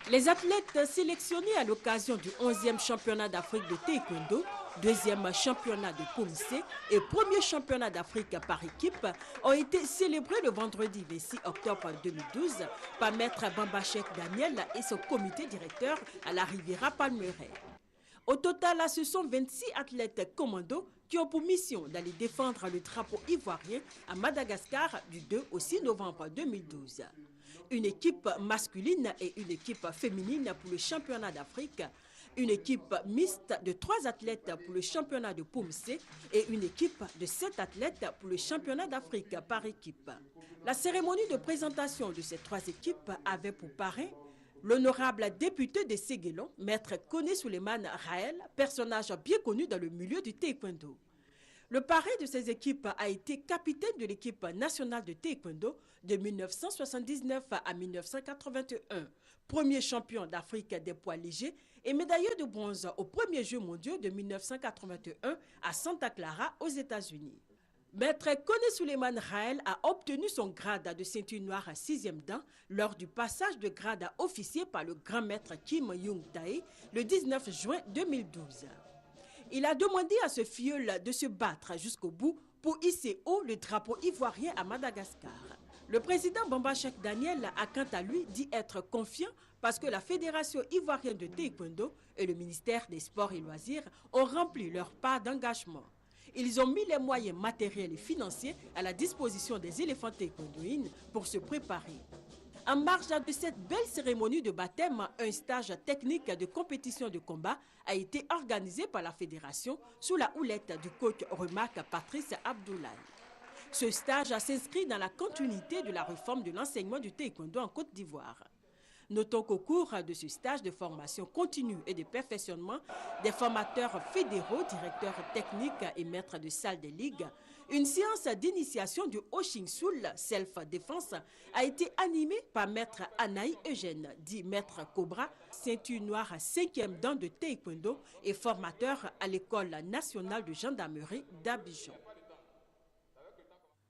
Les athlètes sélectionnés à l'occasion du 11e championnat d'Afrique de taekwondo, 2e championnat de Pomsé et 1er championnat d'Afrique par équipe ont été célébrés le vendredi 26 octobre 2012 par Maître Bambachek Daniel et son comité directeur à la Riviera Palmeraie. Au total, ce sont 26 athlètes commandos qui ont pour mission d'aller défendre le drapeau ivoirien à Madagascar du 2 au 6 novembre 2012. Une équipe masculine et une équipe féminine pour le championnat d'Afrique, une équipe mixte de 3 athlètes pour le championnat de Pomsé et une équipe de 7 athlètes pour le championnat d'Afrique par équipe. La cérémonie de présentation de ces 3 équipes avait pour parrain l'honorable député de Séguélon, Maître Koné Souleymane Raël, personnage bien connu dans le milieu du taekwondo. Le parrain de ces équipes a été capitaine de l'équipe nationale de taekwondo de 1979 à 1981, premier champion d'Afrique des poids légers et médaillé de bronze aux premiers Jeux mondiaux de 1981 à Santa Clara aux États-Unis. Maître Koné Souleymane Raël a obtenu son grade de ceinture noire à 6e dan lors du passage de grade à officier par le grand maître Kim Young-tae le 19 juin 2012. Il a demandé à ce filleul de se battre jusqu'au bout pour hisser haut le drapeau ivoirien à Madagascar. Le président Bambachek Daniel a quant à lui dit être confiant parce que la Fédération ivoirienne de taekwondo et le ministère des Sports et Loisirs ont rempli leur part d'engagement. Ils ont mis les moyens matériels et financiers à la disposition des éléphants taekwondoïnes pour se préparer. En marge de cette belle cérémonie de baptême, un stage technique de compétition de combat a été organisé par la fédération sous la houlette du coach remarque Patrice Abdoulaye. Ce stage s'inscrit dans la continuité de la réforme de l'enseignement du taekwondo en Côte d'Ivoire. Notons qu'au cours de ce stage de formation continue et de perfectionnement, des formateurs fédéraux, directeurs techniques et maîtres de salle des ligues, une séance d'initiation du Oshin Sul Self-Défense a été animée par maître Anaï Eugène, dit maître Cobra, ceinture noire 5e dan de taekwondo et formateur à l'école nationale de gendarmerie d'Abidjan.